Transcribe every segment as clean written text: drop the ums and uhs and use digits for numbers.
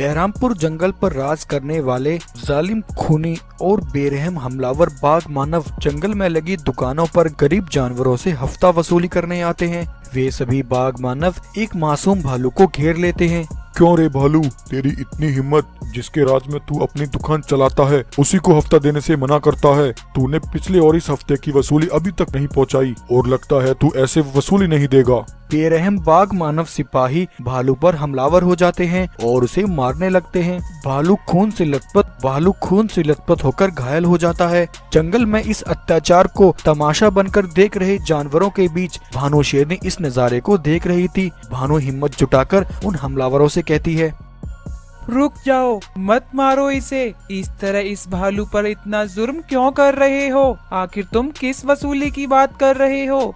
बहरामपुर जंगल पर राज करने वाले जालिम, खूनी और बेरहम हमलावर बाघ मानव जंगल में लगी दुकानों पर गरीब जानवरों से हफ्ता वसूली करने आते हैं। वे सभी बाघ मानव एक मासूम भालू को घेर लेते हैं। क्यों रे भालू, तेरी इतनी हिम्मत? जिसके राज में तू अपनी दुकान चलाता है उसी को हफ्ता देने से मना करता है। तूने पिछले और इस हफ्ते की वसूली अभी तक नहीं पहुंचाई और लगता है तू ऐसे वसूली नहीं देगा। बेरहम बाघ मानव सिपाही भालू पर हमलावर हो जाते हैं और उसे मारने लगते हैं। भालू खून से लथपथ होकर घायल हो जाता है। जंगल में इस अत्याचार को तमाशा बनकर देख रहे जानवरों के बीच भानु शेरनी इस नज़ारे को देख रही थी। भानु हिम्मत जुटाकर उन हमलावरों से कहती है, रुक जाओ, मत मारो इसे। इस तरह इस भालू पर इतना जुर्म क्यों कर रहे हो? आखिर तुम किस वसूली की बात कर रहे हो?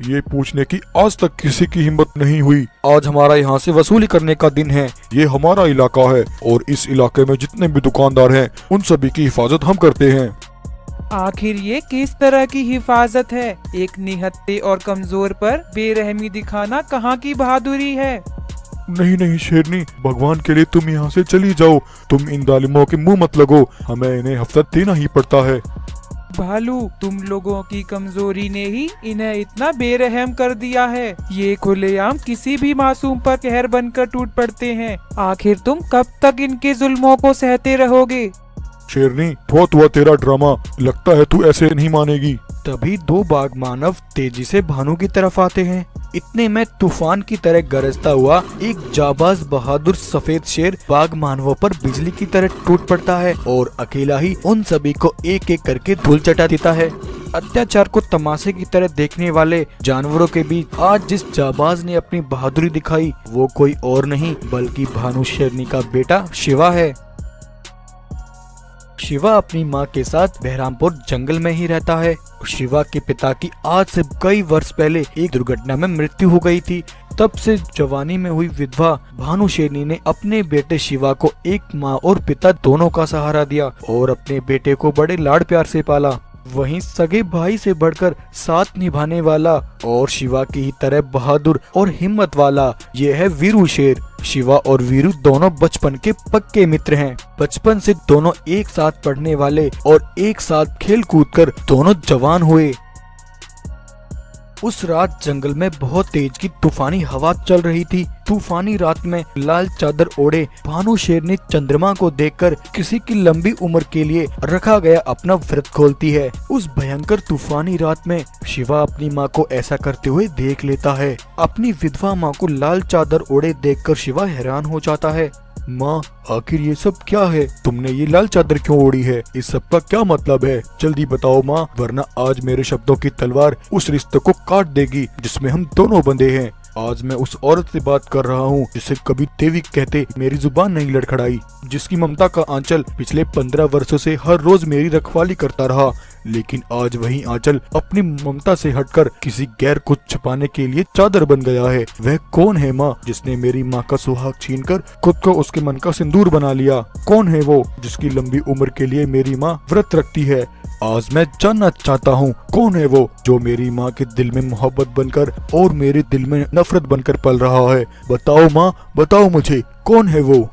ये पूछने की आज तक किसी की हिम्मत नहीं हुई। आज हमारा यहाँ से वसूली करने का दिन है। ये हमारा इलाका है और इस इलाके में जितने भी दुकानदार हैं उन सभी की हिफाजत हम करते हैं। आखिर ये किस तरह की हिफाजत है? एक निहत्थे और कमजोर पर बेरहमी दिखाना कहाँ की बहादुरी है? नहीं नहीं शेरनी, भगवान के लिए तुम यहाँ से चली जाओ। तुम इन जालिमों के मुंह मत लगो, हमें इन्हें हफ्ता देना ही पड़ता है। भालू, तुम लोगों की कमजोरी ने ही इन्हें इतना बेरहम कर दिया है। ये खुलेआम किसी भी मासूम पर कहर बनकर टूट पड़ते हैं। आखिर तुम कब तक इनके जुल्मों को सहते रहोगे? शेरनी, बहुत हुआ तेरा ड्रामा, लगता है तू ऐसे नहीं मानेगी। तभी दो बाघ मानव तेजी से भानु की तरफ आते हैं। इतने में तूफान की तरह गरजता हुआ एक जाबाज बहादुर सफेद शेर बाघ मानवों पर बिजली की तरह टूट पड़ता है और अकेला ही उन सभी को एक एक करके धूल चटा देता है। अत्याचार को तमाशे की तरह देखने वाले जानवरों के बीच आज जिस जाबाज ने अपनी बहादुरी दिखाई वो कोई और नहीं बल्कि भानु शेरनी का बेटा शिवा है। शिवा अपनी माँ के साथ बहरामपुर जंगल में ही रहता है। शिवा के पिता की आज से कई वर्ष पहले एक दुर्घटना में मृत्यु हो गई थी। तब से जवानी में हुई विधवा भानु शेरनी ने अपने बेटे शिवा को एक माँ और पिता दोनों का सहारा दिया और अपने बेटे को बड़े लाड प्यार से पाला। वहीं सगे भाई से बढ़कर साथ निभाने वाला और शिवा की ही तरह बहादुर और हिम्मत वाला ये है वीरू शेर। शिवा और वीरू दोनों बचपन के पक्के मित्र हैं। बचपन से दोनों एक साथ पढ़ने वाले और एक साथ खेल कूद कर दोनों जवान हुए। उस रात जंगल में बहुत तेज की तूफानी हवा चल रही थी। तूफानी रात में लाल चादर ओढ़े भानु शेरनी चंद्रमा को देखकर किसी की लंबी उम्र के लिए रखा गया अपना व्रत खोलती है। उस भयंकर तूफानी रात में शिवा अपनी माँ को ऐसा करते हुए देख लेता है। अपनी विधवा माँ को लाल चादर ओढ़े देखकर शिवा हैरान हो जाता है। माँ, आखिर ये सब क्या है? तुमने ये लाल चादर क्यों ओढ़ी है? इस सब का क्या मतलब है? जल्दी बताओ माँ, वरना आज मेरे शब्दों की तलवार उस रिश्ते को काट देगी जिसमें हम दोनों बंधे हैं। आज मैं उस औरत से बात कर रहा हूँ जिसे कभी देवी कहते मेरी जुबान नहीं लड़खड़ाई, जिसकी ममता का आंचल पिछले 15 वर्षों से हर रोज मेरी रखवाली करता रहा। लेकिन आज वही आंचल अपनी ममता से हटकर किसी गैर को छुपाने के लिए चादर बन गया है। वह कौन है माँ जिसने मेरी माँ का सुहाग छीनकर खुद को उसके मन का सिंदूर बना लिया? कौन है वो जिसकी लंबी उम्र के लिए मेरी माँ व्रत रखती है? आज मैं जानना चाहता हूँ कौन है वो जो मेरी माँ के दिल में मोहब्बत बनकर और मेरे दिल में नफरत बनकर पल रहा है। बताओ माँ, बताओ मुझे, कौन है वो?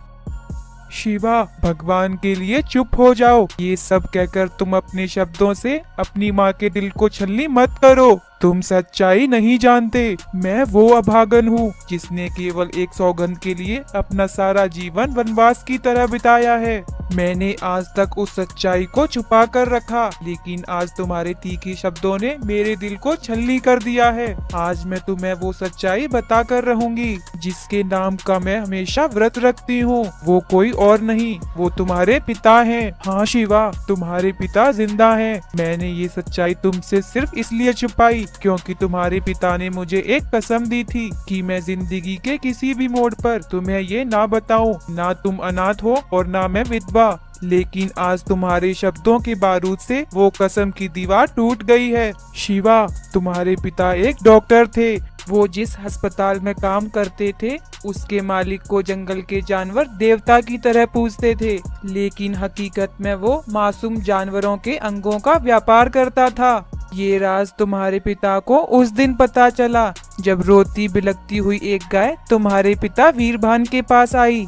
शिवा, भगवान के लिए चुप हो जाओ। ये सब कहकर तुम अपने शब्दों से अपनी माँ के दिल को छलनी मत करो। तुम सच्चाई नहीं जानते। मैं वो अभागन हूँ जिसने केवल एक सौगंध के लिए अपना सारा जीवन वनवास की तरह बिताया है। मैंने आज तक उस सच्चाई को छुपा कर रखा, लेकिन आज तुम्हारे तीखे शब्दों ने मेरे दिल को छलनी कर दिया है। आज मैं तुम्हें वो सच्चाई बता कर रहूंगी जिसके नाम का मैं हमेशा व्रत रखती हूँ। वो कोई और नहीं, वो तुम्हारे पिता हैं। हाँ शिवा, तुम्हारे पिता जिंदा हैं। मैंने ये सच्चाई तुमसे सिर्फ इसलिए छुपाई क्योंकि तुम्हारे पिता ने मुझे एक कसम दी थी कि मैं जिंदगी के किसी भी मोड़ पर तुम्हें ये ना बताऊं। ना तुम अनाथ हो और ना मैं विधवा। लेकिन आज तुम्हारे शब्दों के बारूद से वो कसम की दीवार टूट गई है। शिवा, तुम्हारे पिता एक डॉक्टर थे। वो जिस अस्पताल में काम करते थे उसके मालिक को जंगल के जानवर देवता की तरह पूजते थे, लेकिन हकीकत में वो मासूम जानवरों के अंगों का व्यापार करता था। ये राज तुम्हारे पिता को उस दिन पता चला जब रोती बिलखती हुई एक गाय तुम्हारे पिता वीरभान के पास आई।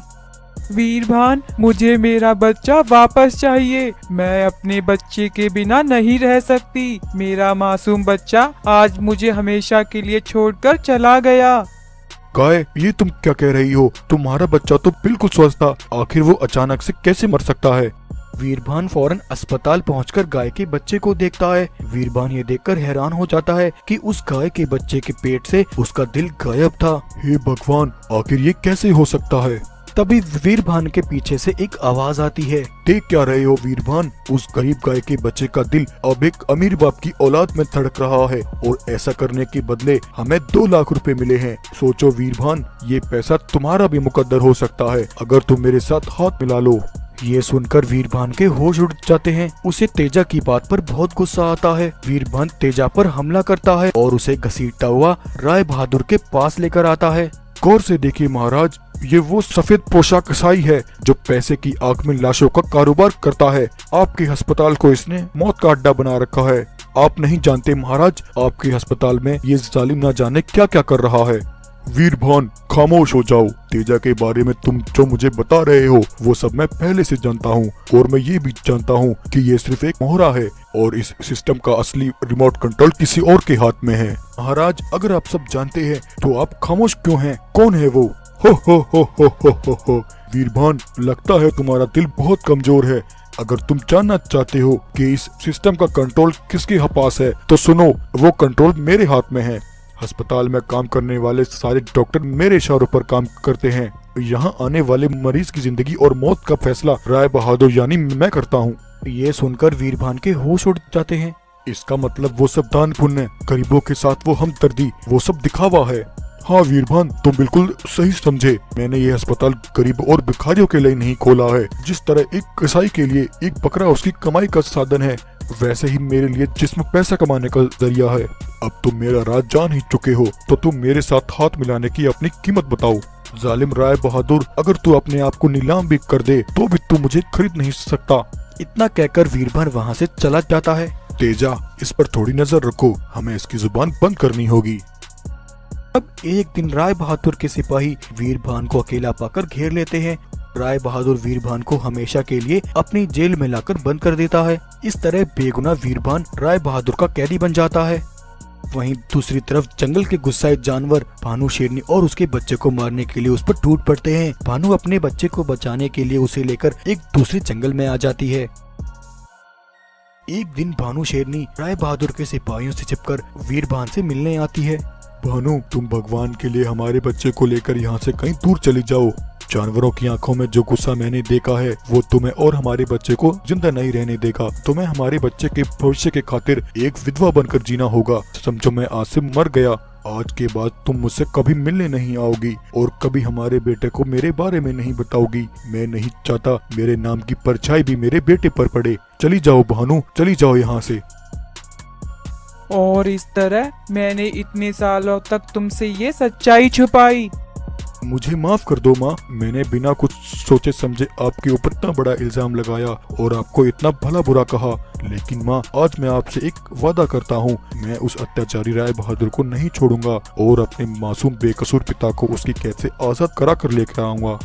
वीरभान, मुझे मेरा बच्चा वापस चाहिए। मैं अपने बच्चे के बिना नहीं रह सकती। मेरा मासूम बच्चा आज मुझे हमेशा के लिए छोड़कर चला गया। गाय, ये तुम क्या कह रही हो? तुम्हारा बच्चा तो बिल्कुल स्वस्थ था, आखिर वो अचानक से कैसे मर सकता है? वीरभान फौरन अस्पताल पहुंचकर गाय के बच्चे को देखता है। वीरभान ये देखकर हैरान हो जाता है कि उस गाय के बच्चे के पेट से उसका दिल गायब था। हे भगवान, आखिर ये कैसे हो सकता है? तभी वीरभान के पीछे से एक आवाज आती है। देख क्या रहे हो वीरभान? उस गरीब गाय के बच्चे का दिल अब एक अमीर बाप की औलाद में धड़क रहा है और ऐसा करने के बदले हमें 2 लाख रुपए मिले हैं। सोचो वीरभान, ये पैसा तुम्हारा भी मुकद्दर हो सकता है अगर तुम मेरे साथ हाथ मिला लो। ये सुनकर वीरभान के होश उड़ जाते हैं। उसे तेजा की बात पर बहुत गुस्सा आता है। वीरभान तेजा पर हमला करता है और उसे घसीटता हुआ राय बहादुर के पास लेकर आता है। गौर से देखिए महाराज, ये वो सफेद पोशाक कसाई है जो पैसे की आग में लाशों का कारोबार करता है। आपके अस्पताल को इसने मौत का अड्डा बना रखा है। आप नहीं जानते महाराज, आपके अस्पताल में ये जालिम न जाने क्या क्या कर रहा है। वीरभान, खामोश हो जाओ। तेजा के बारे में तुम जो मुझे बता रहे हो वो सब मैं पहले से जानता हूँ और मैं ये भी जानता हूँ कि ये सिर्फ एक मोहरा है और इस सिस्टम का असली रिमोट कंट्रोल किसी और के हाथ में है। महाराज, अगर आप सब जानते हैं तो आप खामोश क्यों हैं? कौन है वो? हो। वीरभान, लगता है तुम्हारा दिल बहुत कमजोर है। अगर तुम जानना चाहते हो कि इस सिस्टम का कंट्रोल किसके पास है तो सुनो, वो कंट्रोल मेरे हाथ में है। अस्पताल में काम करने वाले सारे डॉक्टर मेरे इशारों पर काम करते हैं। यहाँ आने वाले मरीज की जिंदगी और मौत का फैसला राय बहादुर यानी मैं करता हूँ। ये सुनकर वीरभान के होश उड़ जाते हैं। इसका मतलब वो सब दान पुण्य, गरीबों के साथ वो हमदर्दी, वो सब दिखावा है। हाँ वीरभान, तुम बिल्कुल सही समझे। मैंने ये अस्पताल गरीब और भिखारियों के लिए नहीं खोला है। जिस तरह एक कसाई के लिए एक बकरा उसकी कमाई का साधन है, वैसे ही मेरे लिए जिस्म पैसा कमाने का जरिया है। अब तुम मेरा राज जान ही चुके हो तो तुम मेरे साथ हाथ मिलाने की अपनी कीमत बताओ। जालिम राय बहादुर, अगर तू अपने आप को नीलाम भी कर दे तो भी तू मुझे खरीद नहीं सकता। इतना कहकर वीरभान वहाँ से चला जाता है। तेजा, इस पर थोड़ी नजर रखो, हमें इसकी जुबान बंद करनी होगी। अब एक दिन राय बहादुर के सिपाही वीरभान को अकेला पाकर घेर लेते हैं। राय बहादुर वीरभान को हमेशा के लिए अपनी जेल में लाकर बंद कर देता है। इस तरह बेगुनाह वीरभान राय बहादुर का कैदी बन जाता है। वहीं दूसरी तरफ जंगल के गुस्साए जानवर भानु शेरनी और उसके बच्चे को मारने के लिए उस पर टूट पड़ते हैं। भानु अपने बच्चे को बचाने के लिए उसे लेकर एक दूसरे जंगल में आ जाती है। एक दिन भानु शेरनी राय बहादुर के सिपाहियों से छिपकर वीरभान से मिलने आती है। भानु, तुम भगवान के लिए हमारे बच्चे को लेकर यहाँ से कहीं दूर चली जाओ। जानवरों की आंखों में जो गुस्सा मैंने देखा है वो तुम्हें और हमारे बच्चे को जिंदा नहीं रहने देगा। तुम्हें हमारे बच्चे के भविष्य के खातिर एक विधवा बनकर जीना होगा। समझो मैं आज से मर गया। आज के बाद तुम मुझसे कभी मिलने नहीं आओगी और कभी हमारे बेटे को मेरे बारे में नहीं बताओगी। मैं नहीं चाहता मेरे नाम की परछाई भी मेरे बेटे पर पड़े। चली जाओ भानु, चली जाओ यहाँ से। और इस तरह मैंने इतने सालों तक तुमसे ये सच्चाई छुपाई। मुझे माफ कर दो माँ, मैंने बिना कुछ सोचे समझे आपके ऊपर इतना बड़ा इल्जाम लगाया और आपको इतना भला बुरा कहा। लेकिन माँ, आज मैं आपसे एक वादा करता हूँ, मैं उस अत्याचारी राय बहादुर को नहीं छोड़ूंगा और अपने मासूम बेकसूर पिता को उसकी कैद से आजाद करा कर लेकर आऊंगा।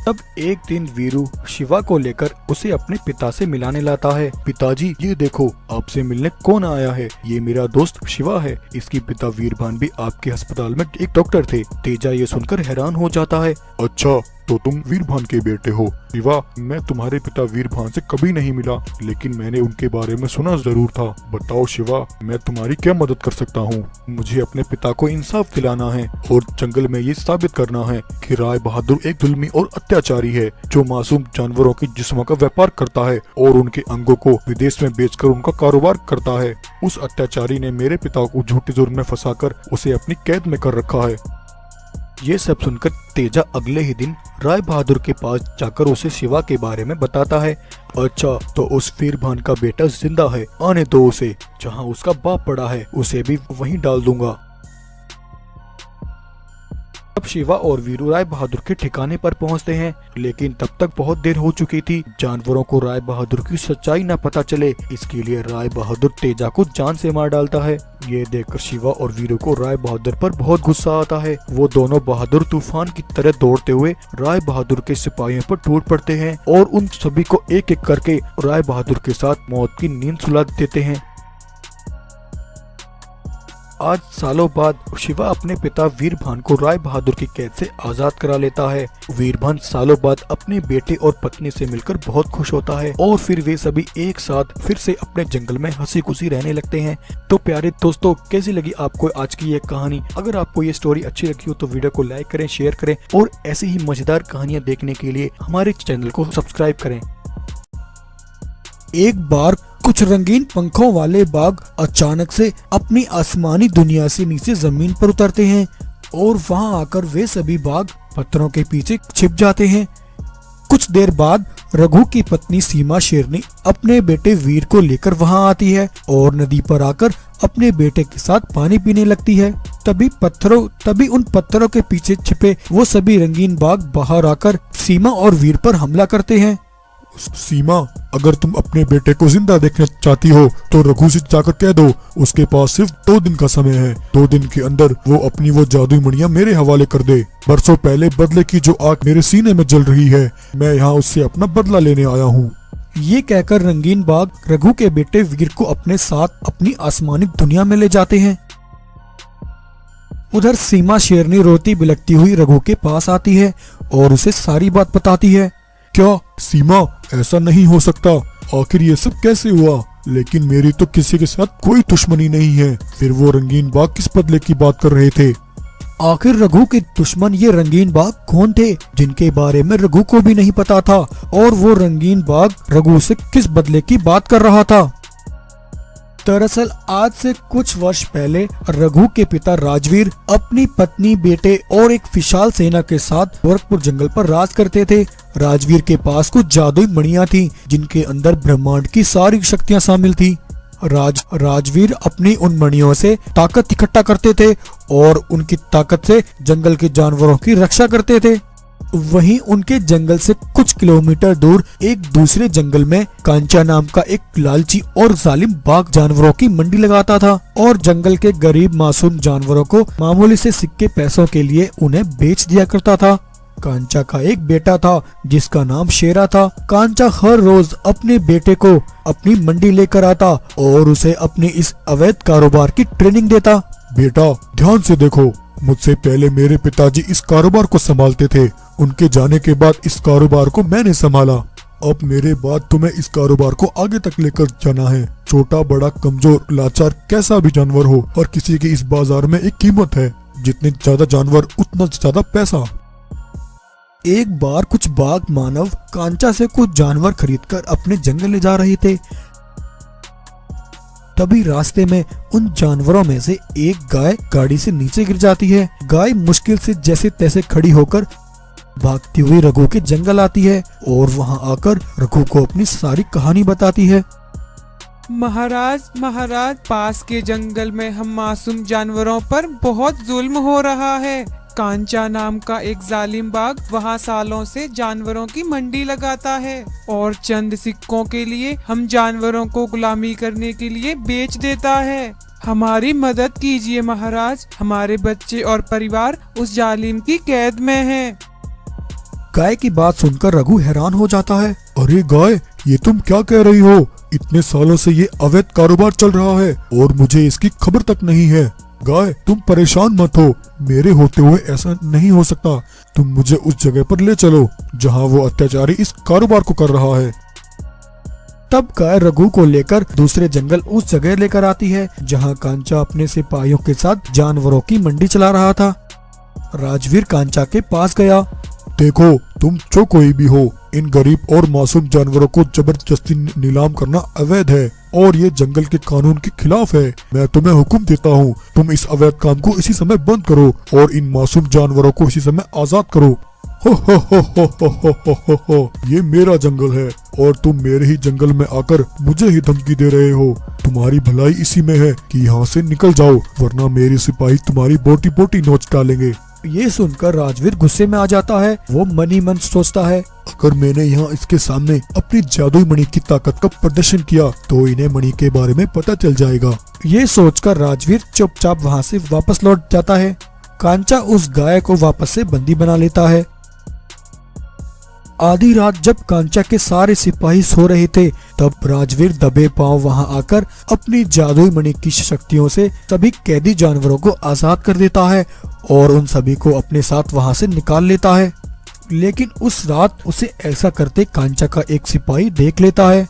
तब एक दिन वीरू शिवा को लेकर उसे अपने पिता से मिलाने लाता है। पिताजी, ये देखो आपसे मिलने कौन आया है। ये मेरा दोस्त शिवा है। इसके पिता वीरभान भी आपके अस्पताल में एक डॉक्टर थे। तेजा ये सुनकर हैरान हो जाता है। अच्छा, तो तुम वीरभान के बेटे हो। शिवा, मैं तुम्हारे पिता वीरभान से कभी नहीं मिला, लेकिन मैंने उनके बारे में सुना जरूर था। बताओ शिवा, मैं तुम्हारी क्या मदद कर सकता हूँ? मुझे अपने पिता को इंसाफ दिलाना है और जंगल में ये साबित करना है कि राय बहादुर एक जुल्मी और अत्याचारी है जो मासूम जानवरों के जिस्मों का व्यापार करता है और उनके अंगों को विदेश में बेचकर उनका कारोबार करता है। उस अत्याचारी ने मेरे पिता को झूठे जुर्म में फंसाकर उसे अपनी कैद में कर रखा है। ये सब सुनकर तेजा अगले ही दिन राय बहादुर के पास जाकर उसे शिवा के बारे में बताता है। अच्छा, तो उस वीरभान का बेटा जिंदा है, आने दो उसे। जहाँ उसका बाप पड़ा है उसे भी वहीं डाल दूंगा। अब शिवा और वीरू राय बहादुर के ठिकाने पर पहुंचते हैं, लेकिन तब तक बहुत देर हो चुकी थी। जानवरों को राय बहादुर की सच्चाई न पता चले, इसके लिए राय बहादुर तेजा को जान से मार डालता है। ये देखकर शिवा और वीरू को राय बहादुर पर बहुत गुस्सा आता है। वो दोनों बहादुर तूफान की तरह दौड़ते हुए राय बहादुर के सिपाहियों पर टूट पड़ते हैं और उन सभी को एक एक करके राय बहादुर के साथ मौत की नींद सुला देते हैं। आज सालों बाद शिवा अपने पिता वीरभान को राय बहादुर की कैद से आजाद करा लेता है। वीरभान सालों बाद अपने बेटे और पत्नी से मिलकर बहुत खुश होता है और फिर वे सभी एक साथ फिर से अपने जंगल में हंसी खुशी रहने लगते हैं। तो प्यारे दोस्तों, कैसी लगी आपको आज की ये कहानी? अगर आपको ये स्टोरी अच्छी लगी हो तो वीडियो को लाइक करें, शेयर करें और ऐसी ही मजेदार कहानियाँ देखने के लिए हमारे चैनल को सब्सक्राइब करें। एक बार कुछ रंगीन पंखों वाले बाघ अचानक से अपनी आसमानी दुनिया से नीचे जमीन पर उतरते हैं और वहां आकर वे सभी बाघ पत्थरों के पीछे छिप जाते हैं। कुछ देर बाद रघु की पत्नी सीमा शेरनी अपने बेटे वीर को लेकर वहां आती है और नदी पर आकर अपने बेटे के साथ पानी पीने लगती है। तभी उन पत्थरों के पीछे छिपे वो सभी रंगीन बाघ बाहर आकर सीमा और वीर पर हमला करते हैं। सीमा, अगर तुम अपने बेटे को जिंदा देखना चाहती हो तो रघु से जाकर कह दो, उसके पास सिर्फ 2 दिन का समय है। 2 दिन के अंदर वो अपनी वो जादुई मणियां मेरे हवाले कर दे। बरसों पहले बदले की जो आग मेरे सीने में जल रही है, मैं यहाँ उससे अपना बदला लेने आया हूँ। ये कहकर रंगीन बाघ रघु के बेटे वीर को अपने साथ अपनी आसमानी दुनिया में ले जाते हैं। उधर सीमा शेरनी रोती बिलखती हुई रघु के पास आती है और उसे सारी बात बताती है। क्या सीमा, ऐसा नहीं हो सकता, आखिर ये सब कैसे हुआ? लेकिन मेरी तो किसी के साथ कोई दुश्मनी नहीं है। फिर वो रंगीन बाघ किस बदले की बात कर रहे थे? आखिर रघु के दुश्मन ये रंगीन बाघ कौन थे, जिनके बारे में रघु को भी नहीं पता था, और वो रंगीन बाघ रघु से किस बदले की बात कर रहा था? दरअसल आज से कुछ वर्ष पहले रघु के पिता राजवीर अपनी पत्नी, बेटे और एक विशाल सेना के साथ गोरखपुर जंगल पर राज करते थे। राजवीर के पास कुछ जादुई मणियां थीं, जिनके अंदर ब्रह्मांड की सारी शक्तियां शामिल थीं। राजवीर अपनी उन मणियों से ताकत इकट्ठा करते थे और उनकी ताकत से जंगल के जानवरों की रक्षा करते थे। वहीं उनके जंगल से कुछ किलोमीटर दूर एक दूसरे जंगल में कांचा नाम का एक लालची और जालिम बाघ जानवरों की मंडी लगाता था और जंगल के गरीब मासूम जानवरों को मामूली से सिक्के पैसों के लिए उन्हें बेच दिया करता था। कांचा का एक बेटा था जिसका नाम शेरा था। कांचा हर रोज अपने बेटे को अपनी मंडी लेकर आता और उसे अपनी इस अवैध कारोबार की ट्रेनिंग देता। बेटा, ध्यान से देखो, मुझसे पहले मेरे पिताजी इस कारोबार को संभालते थे। उनके जाने के बाद इस कारोबार को मैंने संभाला। अब मेरे बाद तुम्हें इस कारोबार को आगे तक लेकर जाना है। छोटा बड़ा, कमजोर, लाचार, कैसा भी जानवर हो, हर किसी की इस बाजार में एक कीमत है। जितने ज्यादा जानवर उतना ज्यादा पैसा। एक बार कुछ बाघ मानव कांचा से कुछ जानवर खरीदकर अपने जंगल ले जा रहे थे। तभी रास्ते में उन जानवरों में से एक गाय गाड़ी से नीचे गिर जाती है। गाय मुश्किल से जैसे तैसे खड़ी होकर भागती हुई रघु के जंगल आती है और वहां आकर रघु को अपनी सारी कहानी बताती है। महाराज, पास के जंगल में हम मासूम जानवरों पर बहुत जुल्म हो रहा है। कांचा नाम का एक जालिम बाघ वहाँ सालों से जानवरों की मंडी लगाता है और चंद सिक्कों के लिए हम जानवरों को गुलामी करने के लिए बेच देता है। हमारी मदद कीजिए महाराज, हमारे बच्चे और परिवार उस जालिम की कैद में हैं। गाय की बात सुनकर रघु हैरान हो जाता है। अरे गाय, ये तुम क्या कह रही हो? इतने सालों से ये अवैध कारोबार चल रहा है और मुझे इसकी खबर तक नहीं है। गाय, तुम परेशान मत हो, मेरे होते हुए ऐसा नहीं हो सकता। तुम मुझे उस जगह पर ले चलो जहाँ वो अत्याचारी इस कारोबार को कर रहा है। तब गाय रघु को लेकर दूसरे जंगल उस जगह लेकर आती है जहाँ कांचा अपने सिपाहियों के साथ जानवरों की मंडी चला रहा था। राजवीर कांचा के पास गया। देखो, तुम जो कोई भी हो, इन गरीब और मासूम जानवरों को जबरदस्ती नीलाम करना अवैध है और ये जंगल के कानून के खिलाफ है। मैं तुम्हें हुक्म देता हूँ, तुम इस अवैध काम को इसी समय बंद करो और इन मासूम जानवरों को इसी समय आजाद करो। हो, ये मेरा जंगल है और तुम मेरे ही जंगल में आकर मुझे ही धमकी दे रहे हो। तुम्हारी भलाई इसी में है कि यहाँ से निकल जाओ, वरना मेरे सिपाही तुम्हारी बोटी बोटी नोच डालेंगे। ये सुनकर राजवीर गुस्से में आ जाता है। वो मन ही मन सोचता है, अगर मैंने यहाँ इसके सामने अपनी जादुई मणि की ताकत का प्रदर्शन किया तो इन्हें मणि के बारे में पता चल जाएगा। ये सोचकर राजवीर चुपचाप वहाँ से वापस लौट जाता है। कांचा उस गाय को वापस से बंदी बना लेता है। आधी रात जब कांचा के सारे सिपाही सो रहे थे, तब राजवीर दबे पांव वहां आकर अपनी जादुई मणि की शक्तियों से सभी कैदी जानवरों को आजाद कर देता है और उन सभी को अपने साथ वहां से निकाल लेता है। लेकिन उस रात उसे ऐसा करते कांचा का एक सिपाही देख लेता है।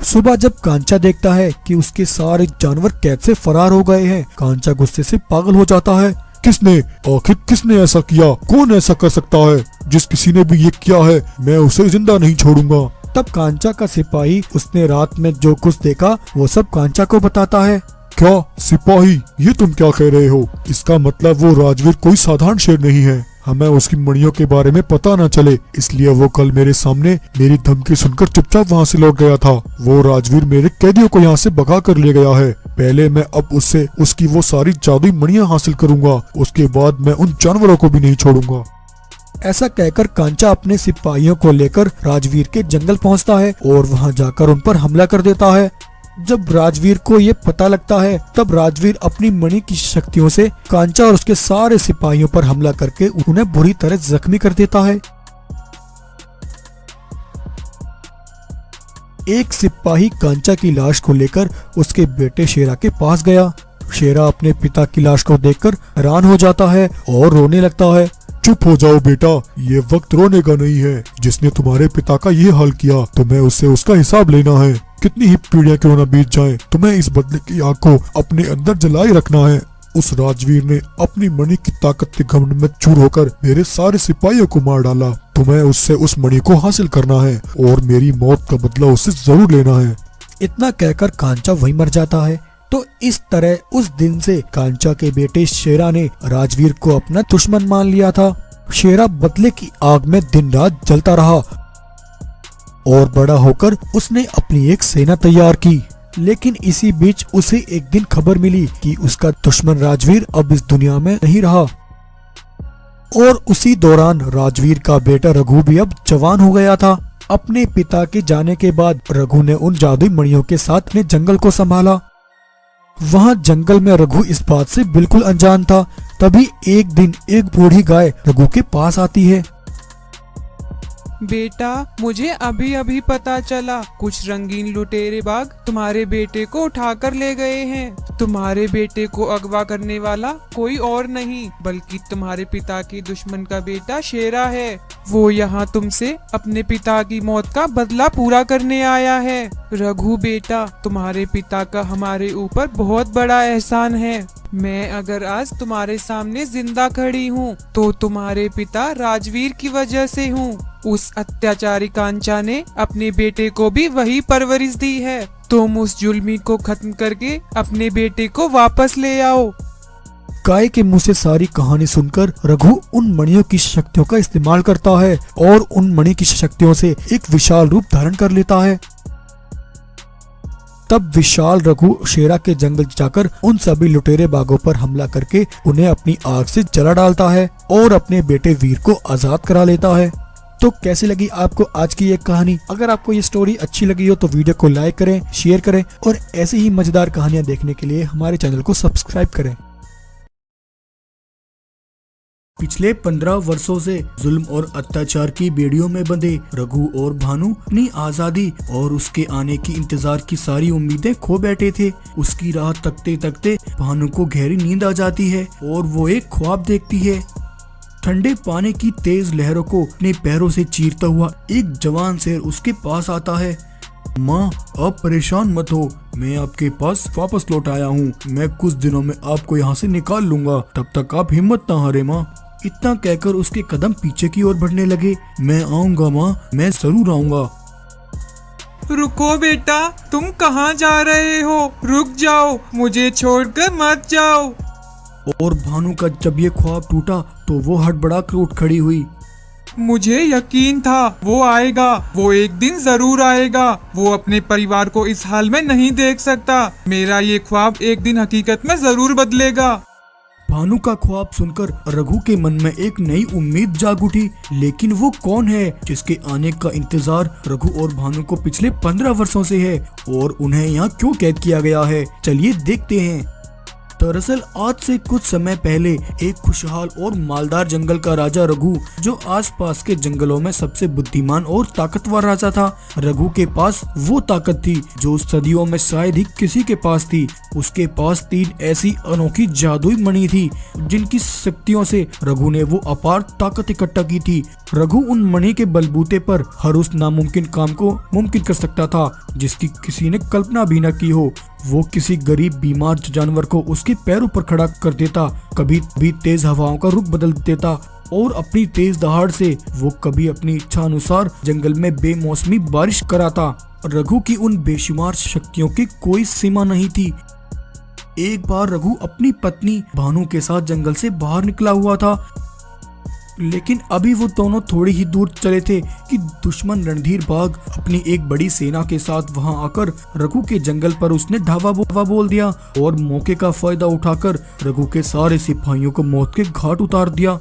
सुबह जब कांचा देखता है कि उसके सारे जानवर कैद से फरार हो गए हैं, कांचा गुस्से से पागल हो जाता है। आखिर किसने ऐसा किया? कौन ऐसा कर सकता है? जिस किसी ने भी ये किया है, मैं उसे जिंदा नहीं छोड़ूंगा। तब कांचा का सिपाही उसने रात में जो कुछ देखा वो सब कांचा को बताता है। क्या सिपाही, ये तुम क्या कह रहे हो? इसका मतलब वो राजवीर कोई साधारण शेर नहीं है। हमें उसकी मणियों के बारे में पता न चले, इसलिए वो कल मेरे सामने मेरी धमकी सुनकर चुपचाप वहाँ से लौट गया था। वो राजवीर मेरे कैदियों को यहाँ से भगा कर ले गया है। पहले मैं अब उससे उसकी वो सारी जादुई मणियां हासिल करूंगा, उसके बाद मैं उन जानवरों को भी नहीं छोड़ूंगा। ऐसा कहकर कांचा अपने सिपाहियों को लेकर राजवीर के जंगल पहुंचता है और वहां जाकर उन पर हमला कर देता है। जब राजवीर को ये पता लगता है, तब राजवीर अपनी मणि की शक्तियों से कांचा और उसके सारे सिपाहियों पर हमला करके उन्हें बुरी तरह जख्मी कर देता है। एक सिपाही कांचा की लाश को लेकर उसके बेटे शेरा के पास गया। शेरा अपने पिता की लाश को देखकर हैरान हो जाता है और रोने लगता है। चुप हो जाओ बेटा, ये वक्त रोने का नहीं है। जिसने तुम्हारे पिता का ये हाल किया, तुम्हें उससे उसका हिसाब लेना है। कितनी ही पीढ़ियां क्यों न बीत जाएं, तुम्हें इस बदले की आग को अपने अंदर जलाए रखना है। उस राजवीर ने अपनी मणि की ताकत के घमंड में चूर होकर मेरे सारे सिपाहियों को मार डाला। तुम्हें उससे उस मणि को हासिल करना है और मेरी मौत का बदला उससे जरूर लेना है। इतना कहकर कांचा वहीं मर जाता है। तो इस तरह उस दिन से कांचा के बेटे शेरा ने राजवीर को अपना दुश्मन मान लिया था। शेरा बदले की आग में दिन रात जलता रहा और बड़ा होकर उसने अपनी एक सेना तैयार की। लेकिन इसी बीच उसे एक दिन खबर मिली कि उसका दुश्मन राजवीर अब इस दुनिया में नहीं रहा। और उसी दौरान राजवीर का बेटा रघु भी अब जवान हो गया था। अपने पिता के जाने के बाद रघु ने उन जादुई मणियों के साथ अपने जंगल को संभाला। वहाँ जंगल में रघु इस बात से बिल्कुल अनजान था। तभी एक दिन एक बूढ़ी गाय रघु के पास आती है। बेटा, मुझे अभी अभी पता चला, कुछ रंगीन लुटेरे बाग तुम्हारे बेटे को उठाकर ले गए हैं। तुम्हारे बेटे को अगवा करने वाला कोई और नहीं बल्कि तुम्हारे पिता के दुश्मन का बेटा शेरा है। वो यहाँ तुमसे अपने पिता की मौत का बदला पूरा करने आया है। रघु बेटा, तुम्हारे पिता का हमारे ऊपर बहुत बड़ा एहसान है। मैं अगर आज तुम्हारे सामने जिंदा खड़ी हूँ तो तुम्हारे पिता राजवीर की वजह से हूँ। उस अत्याचारी कांचा ने अपने बेटे को भी वही परवरिश दी है। तुम उस जुल्मी को खत्म करके अपने बेटे को वापस ले आओ। गाय के मुंह से सारी कहानी सुनकर रघु उन मणियों की शक्तियों का इस्तेमाल करता है और उन मणि की शक्तियों से एक विशाल रूप धारण कर लेता है। तब विशाल रघु शेरा के जंगल जाकर उन सभी लुटेरे बागों पर हमला करके उन्हें अपनी आग से जला डालता है और अपने बेटे वीर को आजाद करा लेता है। तो कैसी लगी आपको आज की ये कहानी? अगर आपको ये स्टोरी अच्छी लगी हो तो वीडियो को लाइक करें, शेयर करें और ऐसी ही मजेदार कहानियां देखने के लिए हमारे चैनल को सब्सक्राइब करें। पिछले 15 वर्षों से जुल्म और अत्याचार की बेड़ियों में बंधे रघु और भानु अपनी आजादी और उसके आने की इंतजार की सारी उम्मीदें खो बैठे थे। उसकी राह तकते तकते भानु को गहरी नींद आ जाती है और वो एक ख्वाब देखती है। ठंडे पानी की तेज लहरों को अपने पैरों से चीरता हुआ एक जवान शेर उसके पास आता है। माँ, आप परेशान मत हो, मैं आपके पास वापस लौट आया हूँ। मैं कुछ दिनों में आपको यहाँ से निकाल लूंगा, तब तक आप हिम्मत ना हारे माँ। इतना कहकर उसके कदम पीछे की ओर बढ़ने लगे। मैं आऊंगा माँ, मैं जरूर आऊंगा। रुको बेटा, तुम कहाँ जा रहे हो? रुक जाओ, मुझे छोड़कर मत जाओ। और भानु का जब ये ख्वाब टूटा तो वो हड़बड़ा कर उठ खड़ी हुई। मुझे यकीन था वो आएगा, वो एक दिन जरूर आएगा। वो अपने परिवार को इस हाल में नहीं देख सकता। मेरा ये ख्वाब एक दिन हकीकत में जरूर बदलेगा। भानु का ख्वाब सुनकर रघु के मन में एक नई उम्मीद जाग उठी। लेकिन वो कौन है जिसके आने का इंतजार रघु और भानु को पिछले 15 वर्षों से है, और उन्हें यहाँ क्यों कैद किया गया है? चलिए देखते हैं। दरअसल आज से कुछ समय पहले एक खुशहाल और मालदार जंगल का राजा रघु, जो आसपास के जंगलों में सबसे बुद्धिमान और ताकतवर राजा था। रघु के पास वो ताकत थी जो सदियों में शायद ही किसी के पास थी। उसके पास 3 ऐसी अनोखी जादुई मणि थी जिनकी शक्तियों से रघु ने वो अपार ताकत इकट्ठा की थी। रघु उन मणि के बलबूते पर हर उस नामुमकिन काम को मुमकिन कर सकता था जिसकी किसी ने कल्पना भी न की हो। वो किसी गरीब बीमार जानवर को उसके पैरों पर खड़ा कर देता, कभी भी तेज हवाओं का रुख बदल देता, और अपनी तेज दहाड़ से वो कभी अपनी इच्छा अनुसार जंगल में बेमौसमी बारिश कराता। रघु की उन बेशुमार शक्तियों की कोई सीमा नहीं थी। एक बार रघु अपनी पत्नी भानु के साथ जंगल से बाहर निकला हुआ था, लेकिन अभी वो दोनों थोड़ी ही दूर चले थे कि दुश्मन रणधीर बाघ अपनी एक बड़ी सेना के साथ वहां आकर रघु के जंगल पर उसने धावा बोल दिया और मौके का फायदा उठाकर रघु के सारे सिपाहियों को मौत के घाट उतार दिया।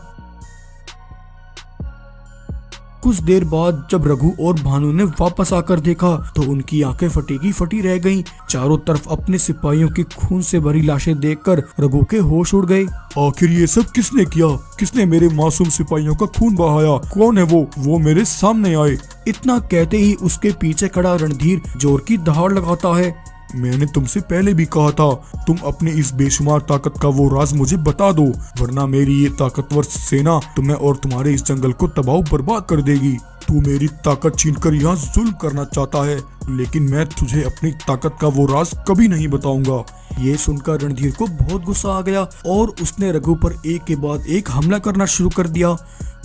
कुछ देर बाद जब रघु और भानु ने वापस आकर देखा तो उनकी आंखें फटी की फटी रह गईं। चारों तरफ अपने सिपाहियों की खून से भरी लाशें देखकर रघु के होश उड़ गए। आखिर ये सब किसने किया? किसने मेरे मासूम सिपाहियों का खून बहाया? कौन है वो मेरे सामने आए। इतना कहते ही उसके पीछे खड़ा रणधीर जोर की दहाड़ लगाता है। मैंने तुमसे पहले भी कहा था, तुम अपनी इस बेशुमार ताकत का वो राज मुझे बता दो, वरना मेरी ये ताकतवर सेना तुम्हें और तुम्हारे इस जंगल को तबाह बर्बाद कर देगी। तू मेरी ताकत छीनकर यहाँ जुल्म करना चाहता है, लेकिन मैं तुझे अपनी ताकत का वो राज कभी नहीं बताऊंगा। ये सुनकर रणधीर को बहुत गुस्सा आ गया और उसने रघु पर एक के बाद एक हमला करना शुरू कर दिया।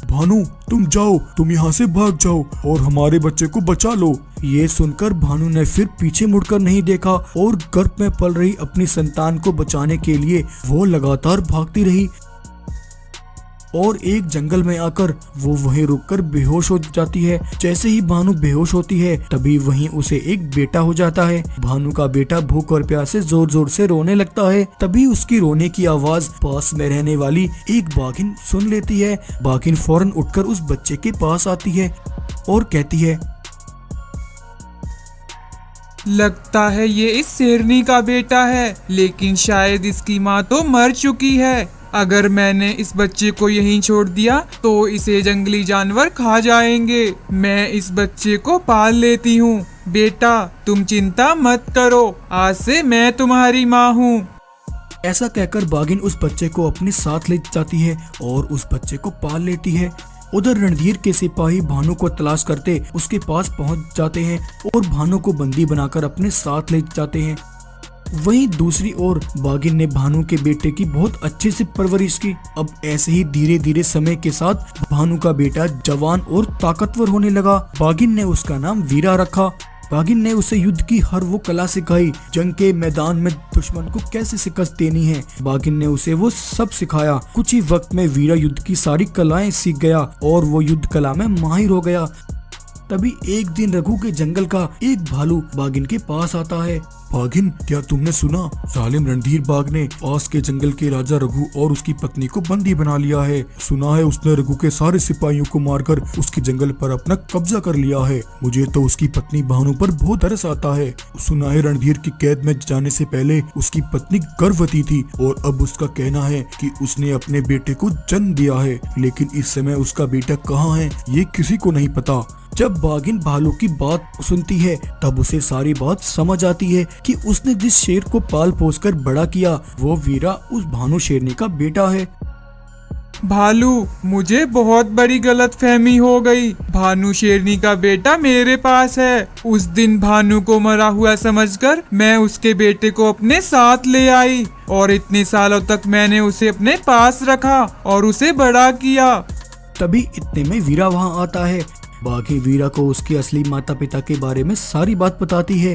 भानु तुम जाओ, तुम यहाँ से भाग जाओ और हमारे बच्चे को बचा लो। ये सुनकर भानु ने फिर पीछे मुड़कर नहीं देखा और गर्भ में पल रही अपनी संतान को बचाने के लिए वो लगातार भागती रही, और एक जंगल में आकर वो वहीं रुककर बेहोश हो जाती है। जैसे ही भानु बेहोश होती है तभी वहीं उसे एक बेटा हो जाता है। भानु का बेटा भूख और प्यास से जोर जोर से रोने लगता है। तभी उसकी रोने की आवाज पास में रहने वाली एक बाघिन सुन लेती है। बाघिन फौरन उठकर उस बच्चे के पास आती है और कहती है, लगता है ये इस शेरनी का बेटा है, लेकिन शायद इसकी माँ तो मर चुकी है। अगर मैंने इस बच्चे को यहीं छोड़ दिया तो इसे जंगली जानवर खा जाएंगे। मैं इस बच्चे को पाल लेती हूँ। बेटा तुम चिंता मत करो, आज से मैं तुम्हारी माँ हूँ। ऐसा कहकर बाघिन उस बच्चे को अपने साथ ले जाती है और उस बच्चे को पाल लेती है। उधर रणधीर के सिपाही भानु को तलाश करते उसके पास पहुंच जाते हैं और भानु को बंदी बनाकर अपने साथ ले जाते हैं। वहीं दूसरी ओर बाघिन ने भानु के बेटे की बहुत अच्छे से परवरिश की। अब ऐसे ही धीरे धीरे समय के साथ भानु का बेटा जवान और ताकतवर होने लगा। बाघिन ने उसका नाम वीरा रखा। बाघिन ने उसे युद्ध की हर वो कला सिखाई, जंग के मैदान में दुश्मन को कैसे शिकस्त देनी है। बाघिन ने उसे वो सब सिखाया। कुछ ही वक्त में वीरा युद्ध की सारी कलाएं सीख गया और वो युद्ध कला में माहिर हो गया। तभी एक दिन रघु के जंगल का एक भालू बाघिन के पास आता है। बाघिन, क्या तुमने सुना? जालिम रणधीर बाघ ने पास के जंगल के राजा रघु और उसकी पत्नी को बंदी बना लिया है। सुना है उसने रघु के सारे सिपाहियों को मारकर उसके जंगल पर अपना कब्जा कर लिया है। मुझे तो उसकी पत्नी भानु पर बहुत तरस आता है। सुना है रणधीर की कैद में जाने से पहले उसकी पत्नी गर्भवती थी और अब उसका कहना है कि उसने अपने बेटे को जन्म दिया है, लेकिन इस समय उसका बेटा कहाँ है ये किसी को नहीं पता। जब बाघिन भालू की बात सुनती है तब उसे सारी बात समझ आती है कि उसने जिस शेर को पाल पोस कर बड़ा किया वो वीरा उस भानु शेरनी का बेटा है। भालू, मुझे बहुत बड़ी गलतफहमी हो गई। भानु शेरनी का बेटा मेरे पास है। उस दिन भानु को मरा हुआ समझकर मैं उसके बेटे को अपने साथ ले आई और इतने सालों तक मैंने उसे अपने पास रखा और उसे बड़ा किया। तभी इतने में वीरा वहाँ आता है। बाघी वीरा को उसके असली माता पिता के बारे में सारी बात बताती है।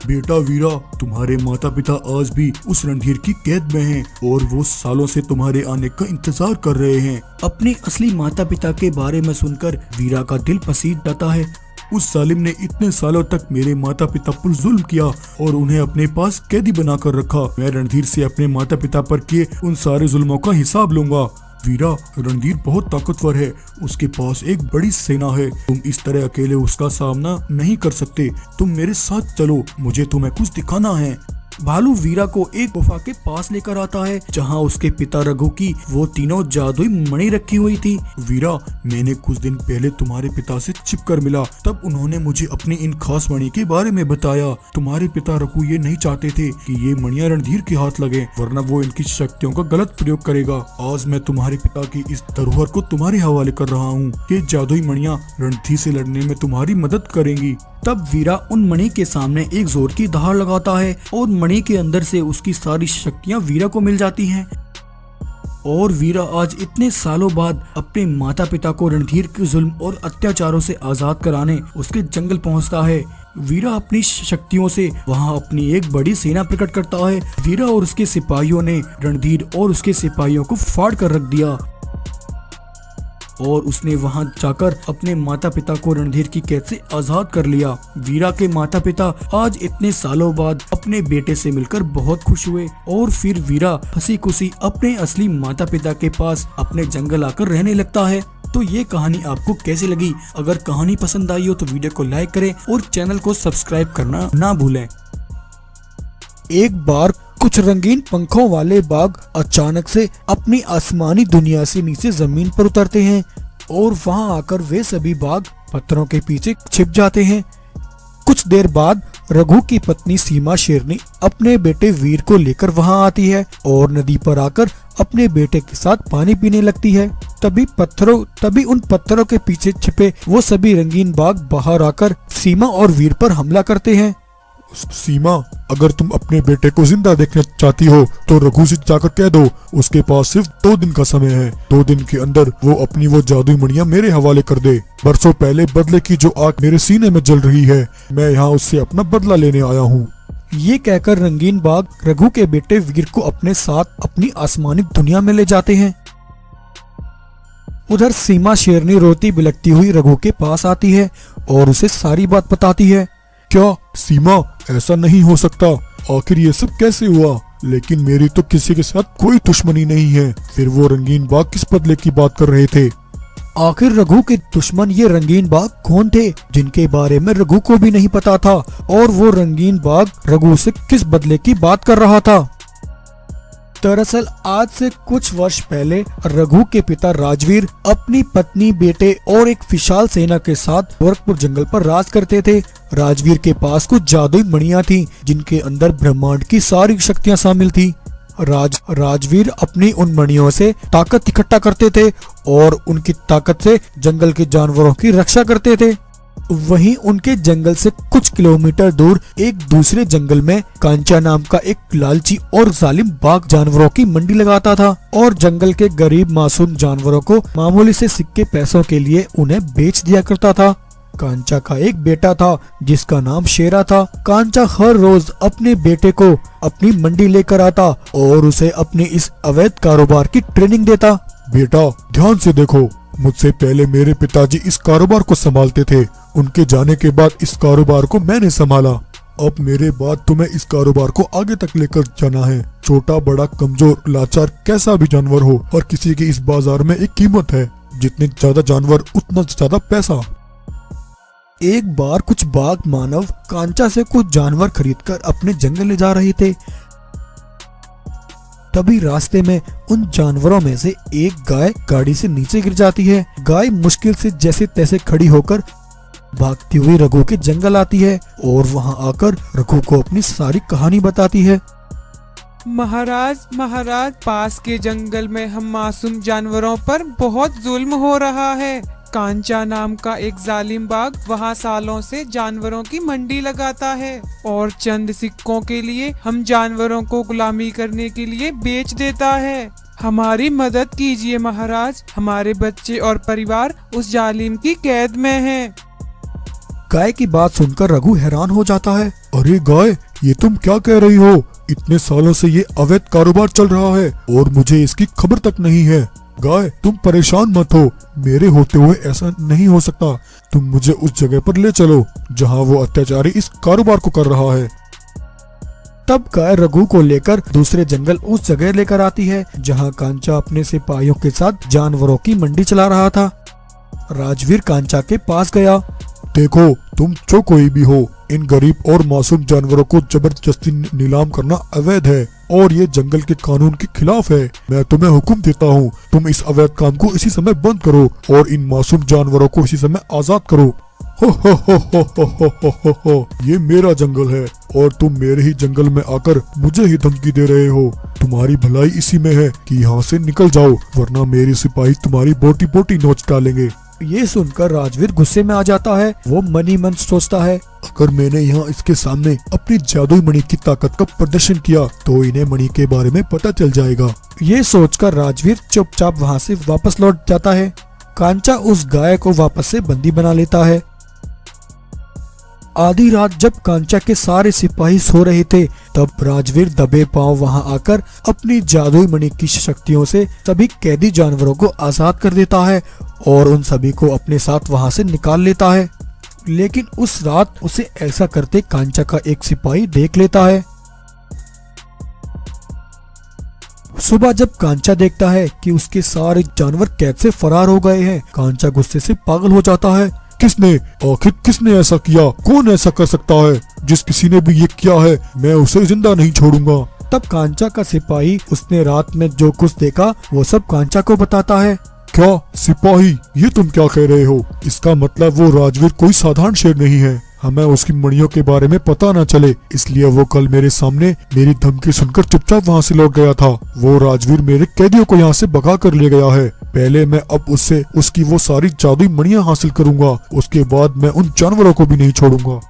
बेटा वीरा, तुम्हारे माता पिता आज भी उस रणधीर की कैद में हैं और वो सालों से तुम्हारे आने का इंतजार कर रहे हैं। अपनी असली माता पिता के बारे में सुनकर वीरा का दिल पसीज जाता है उस जालिम ने इतने सालों तक मेरे माता पिता पर जुल्म किया और उन्हें अपने पास कैदी बनाकर रखा। मैं रणधीर से अपने माता पिता पर किए उन सारे जुल्मों का हिसाब लूंगा। वीरा, रणधीर बहुत ताकतवर है, उसके पास एक बड़ी सेना है। तुम इस तरह अकेले उसका सामना नहीं कर सकते। तुम मेरे साथ चलो, मुझे तुम्हें कुछ दिखाना है। भालू वीरा को एक गुफा के पास लेकर आता है जहां उसके पिता रघु की वो तीनों जादुई मणि रखी हुई थी। वीरा, मैंने कुछ दिन पहले तुम्हारे पिता से छिपकर मिला, तब उन्होंने मुझे अपनी इन खास मणि के बारे में बताया। तुम्हारे पिता रघु ये नहीं चाहते थे कि ये मणियां रणधीर के हाथ लगे, वरना वो इनकी शक्तियों का गलत प्रयोग करेगा। आज मैं तुम्हारे पिता की इस धरोहर को तुम्हारे हवाले कर रहा हूँ। ये जादुई मणियां रणधीर से लड़ने में तुम्हारी मदद करेंगी। तब वीरा उन मणि के सामने एक जोर की दहाड़ लगाता है और मणि के अंदर से उसकी सारी शक्तियां वीरा को मिल जाती हैं। और वीरा आज इतने सालों बाद अपने माता पिता को रणधीर के जुल्म और अत्याचारों से आजाद कराने उसके जंगल पहुंचता है। वीरा अपनी शक्तियों से वहां अपनी एक बड़ी सेना प्रकट करता है। वीरा और उसके सिपाहियों ने रणधीर और उसके सिपाहियों को फाड़ कर रख दिया और उसने वहां जाकर अपने माता पिता को रणधीर की कैद से आजाद कर लिया। वीरा के माता पिता आज इतने सालों बाद अपने बेटे से मिलकर बहुत खुश हुए और फिर वीरा हंसी खुशी अपने असली माता पिता के पास अपने जंगल आकर रहने लगता है। तो ये कहानी आपको कैसी लगी? अगर कहानी पसंद आई हो तो वीडियो को लाइक करें और चैनल को सब्सक्राइब करना ना भूलें। एक बार कुछ रंगीन पंखों वाले बाघ अचानक से अपनी आसमानी दुनिया से नीचे जमीन पर उतरते हैं और वहां आकर वे सभी बाघ पत्थरों के पीछे छिप जाते हैं। कुछ देर बाद रघु की पत्नी सीमा शेरनी अपने बेटे वीर को लेकर वहां आती है और नदी पर आकर अपने बेटे के साथ पानी पीने लगती है। तभी उन पत्थरों के पीछे छिपे वो सभी रंगीन बाघ बाहर आकर सीमा और वीर पर हमला करते हैं। सीमा, अगर तुम अपने बेटे को जिंदा देखना चाहती हो तो रघु से जाकर कह दो, उसके पास सिर्फ 2 दिन का समय है। 2 दिन के अंदर वो अपनी वो जादुई मणियां मेरे हवाले कर दे। बरसों पहले बदले की जो आग मेरे सीने में जल रही है, मैं यहाँ उससे अपना बदला लेने आया हूँ। ये कहकर रंगीन बाघ रघु के बेटे वीर को अपने साथ अपनी आसमानी दुनिया में ले जाते हैं। उधर सीमा शेरनी रोती बिलखती हुई रघु के पास आती है और उसे सारी बात बताती है। क्या सीमा, ऐसा नहीं हो सकता, आखिर ये सब कैसे हुआ? लेकिन मेरी तो किसी के साथ कोई दुश्मनी नहीं है, फिर वो रंगीन बाघ किस बदले की बात कर रहे थे? आखिर रघु के दुश्मन ये रंगीन बाघ कौन थे जिनके बारे में रघु को भी नहीं पता था, और वो रंगीन बाघ रघु से किस बदले की बात कर रहा था? दरअसल आज से कुछ वर्ष पहले रघु के पिता राजवीर अपनी पत्नी, बेटे और एक विशाल सेना के साथ गोरखपुर जंगल पर राज करते थे। राजवीर के पास कुछ जादुई मणियां थीं जिनके अंदर ब्रह्मांड की सारी शक्तियां शामिल थी। राजवीर अपनी उन मणियों से ताकत इकट्ठा करते थे और उनकी ताकत से जंगल के जानवरों की रक्षा करते थे। वहीं उनके जंगल से कुछ किलोमीटर दूर एक दूसरे जंगल में कांचा नाम का एक लालची और जालिम बाघ जानवरों की मंडी लगाता था और जंगल के गरीब मासूम जानवरों को मामूली से सिक्के पैसों के लिए उन्हें बेच दिया करता था। कांचा का एक बेटा था जिसका नाम शेरा था। कांचा हर रोज अपने बेटे को अपनी मंडी लेकर आता और उसे अपनी इस अवैध कारोबार की ट्रेनिंग देता। बेटा, ध्यान से देखो, मुझसे पहले मेरे पिताजी इस कारोबार को संभालते थे। उनके जाने के बाद इस कारोबार को मैंने संभाला। अब मेरे बाद तुम्हें इस कारोबार को आगे तक लेकर जाना है। छोटा बड़ा, कमजोर, लाचार, कैसा भी जानवर हो, हर किसी की इस बाजार में एक कीमत है। जितने ज्यादा जानवर उतना ज्यादा पैसा। एक बार कुछ बाघ मानव कांचा से कुछ जानवर खरीदकर अपने जंगल ले जा रहे थे। तभी रास्ते में उन जानवरों में से एक गाय गाड़ी से नीचे गिर जाती है। गाय मुश्किल से जैसे तैसे खड़ी होकर भागती हुई रघु के जंगल आती है और वहां आकर रघु को अपनी सारी कहानी बताती है। महाराज, पास के जंगल में हम मासूम जानवरों पर बहुत जुल्म हो रहा है। कांचा नाम का एक जालिम बाघ वहाँ सालों से जानवरों की मंडी लगाता है और चंद सिक्कों के लिए हम जानवरों को गुलामी करने के लिए बेच देता है। हमारी मदद कीजिए महाराज, हमारे बच्चे और परिवार उस जालिम की कैद में हैं। गाय की बात सुनकर रघु हैरान हो जाता है। अरे गाय, ये तुम क्या कह रही हो? इतने सालों से ये अवैध कारोबार चल रहा है और मुझे इसकी खबर तक नहीं है। गाय तुम परेशान मत हो, मेरे होते हुए ऐसा नहीं हो सकता। तुम मुझे उस जगह पर ले चलो जहाँ वो अत्याचारी इस कारोबार को कर रहा है। तब गाय रघु को लेकर दूसरे जंगल उस जगह लेकर आती है जहां कांचा अपने सिपाहियों के साथ जानवरों की मंडी चला रहा था। राजवीर कांचा के पास गया। देखो तुम जो कोई भी हो, इन गरीब और मासूम जानवरों को जबरदस्ती नीलाम करना अवैध है और ये जंगल के कानून के खिलाफ है। मैं तुम्हें हुक्म देता हूँ, तुम इस अवैध काम को इसी समय बंद करो और इन मासूम जानवरों को इसी समय आजाद करो। हो, ये मेरा जंगल है और तुम मेरे ही जंगल में आकर मुझे ही धमकी दे रहे हो। तुम्हारी भलाई इसी में है कि यहाँ से निकल जाओ, वरना मेरे सिपाही तुम्हारी बोटी बोटी नोच डालेंगे। ये सुनकर राजवीर गुस्से में आ जाता है। वो मन ही मन सोचता है, अगर मैंने यहाँ इसके सामने अपनी जादुई मणि की ताकत का प्रदर्शन किया तो इन्हें मणि के बारे में पता चल जाएगा। ये सोचकर राजवीर चुपचाप वहाँ से वापस लौट जाता है। कांचा उस गाय को वापस से बंदी बना लेता है। आधी रात जब कांचा के सारे सिपाही सो रहे थे, तब राजवीर दबे पांव वहां आकर अपनी जादुई मणि की शक्तियों से सभी कैदी जानवरों को आजाद कर देता है और उन सभी को अपने साथ वहां से निकाल लेता है। लेकिन उस रात उसे ऐसा करते कांचा का एक सिपाही देख लेता है। सुबह जब कांचा देखता है कि उसके सारे जानवर कैद से फरार हो गए हैं, कांचा गुस्से से पागल हो जाता है। आखिर किसने ऐसा किया? कौन ऐसा कर सकता है? जिस किसी ने भी ये किया है, मैं उसे जिंदा नहीं छोड़ूंगा। तब कांचा का सिपाही उसने रात में जो कुछ देखा वो सब कांचा को बताता है। क्या सिपाही, ये तुम क्या कह रहे हो? इसका मतलब वो राजवीर कोई साधारण शेर नहीं है। हमें उसकी मणियों के बारे में पता न चले, इसलिए वो कल मेरे सामने मेरी धमकी सुनकर चुपचाप वहाँ से लौट गया था। वो राजवीर मेरे कैदियों को यहाँ से भगा कर ले गया है। पहले मैं अब उससे उसकी वो सारी जादुई मणियां हासिल करूंगा, उसके बाद मैं उन जानवरों को भी नहीं छोड़ूंगा।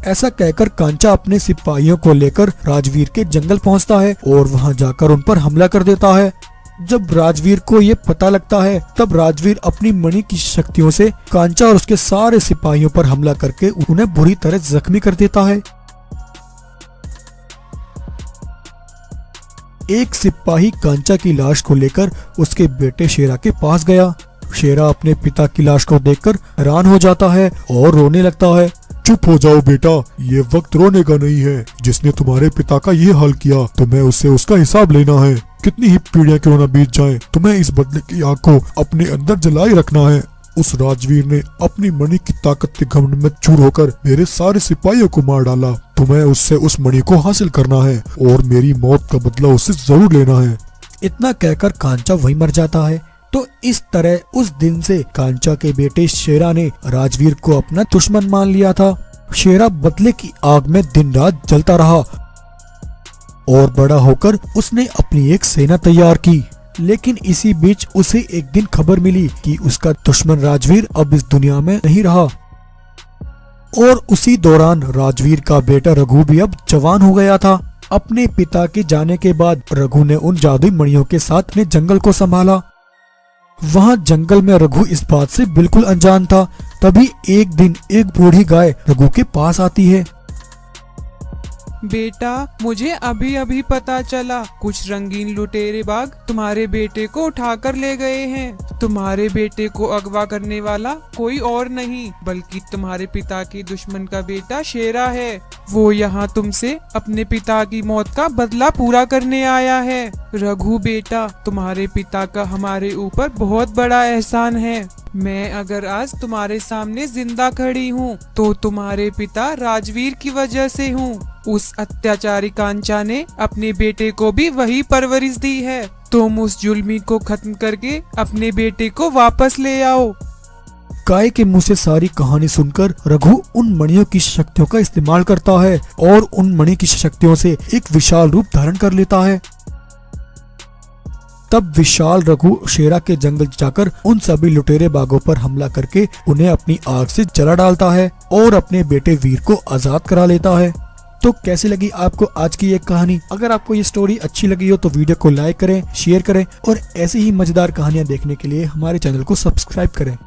ऐसा कहकर कांचा अपने सिपाहियों को लेकर राजवीर के जंगल पहुंचता है और वहां जाकर उन पर हमला कर देता है। जब राजवीर को ये पता लगता है, तब राजवीर अपनी मणि की शक्तियों से कांचा और उसके सारे सिपाहियों पर हमला करके उन्हें बुरी तरह जख्मी कर देता है। एक सिपाही कांचा की लाश को लेकर उसके बेटे शेरा के पास गया। शेरा अपने पिता की लाश को देखकर हैरान हो जाता है और रोने लगता है। चुप हो जाओ बेटा, ये वक्त रोने का नहीं है। जिसने तुम्हारे पिता का ये हाल किया, तुम्हें उससे उसका हिसाब लेना है। कितनी ही पीढ़ियां क्यों न बीत जाएं, तुम्हें इस बदले की आग को अपने अंदर जलाए रखना है। उस राजवीर ने अपनी मणि की ताकत के घमंड में चूर होकर मेरे सारे सिपाहियों को मार डाला। तुम्हें उससे उस मणि को हासिल करना है और मेरी मौत का बदला उससे जरूर लेना है। इतना कहकर कांचा वहीं मर जाता है। तो इस तरह उस दिन से कांचा के बेटे शेरा ने राजवीर को अपना दुश्मन मान लिया था। शेरा बदले की आग में दिन रात जलता रहा और बड़ा होकर उसने अपनी एक सेना तैयार की। लेकिन इसी बीच उसे एक दिन खबर मिली कि उसका दुश्मन राजवीर अब इस दुनिया में नहीं रहा। और उसी दौरान राजवीर का बेटा रघु भी अब जवान हो गया था। अपने पिता के जाने के बाद रघु ने उन जादुई मणियों के साथ अपने जंगल को संभाला। वहां जंगल में रघु इस बात से बिल्कुल अनजान था। तभी एक दिन एक बूढ़ी गाय रघु के पास आती है। बेटा, मुझे अभी अभी पता चला, कुछ रंगीन लुटेरे बाग तुम्हारे बेटे को उठाकर ले गए हैं। तुम्हारे बेटे को अगवा करने वाला कोई और नहीं बल्कि तुम्हारे पिता के दुश्मन का बेटा शेरा है। वो यहाँ तुमसे अपने पिता की मौत का बदला पूरा करने आया है। रघु बेटा, तुम्हारे पिता का हमारे ऊपर बहुत बड़ा एहसान है। मैं अगर आज तुम्हारे सामने जिंदा खड़ी हूँ तो तुम्हारे पिता राजवीर की वजह से हूँ। उस अत्याचारी कांचा ने अपने बेटे को भी वही परवरिश दी है। तुम उस जुल्मी को खत्म करके अपने बेटे को वापस ले आओ। गाय के मुंह से सारी कहानी सुनकर रघु उन मणियों की शक्तियों का इस्तेमाल करता है और उन मणि की शक्तियों से एक विशाल रूप धारण कर लेता है। तब विशाल रघु शेरा के जंगल जाकर उन सभी लुटेरे बागों पर हमला करके उन्हें अपनी आग से जला डालता है और अपने बेटे वीर को आजाद करा लेता है। तो कैसी लगी आपको आज की ये कहानी? अगर आपको ये स्टोरी अच्छी लगी हो तो वीडियो को लाइक करें, शेयर करें और ऐसी ही मजेदार कहानियां देखने के लिए हमारे चैनल को सब्सक्राइब करें।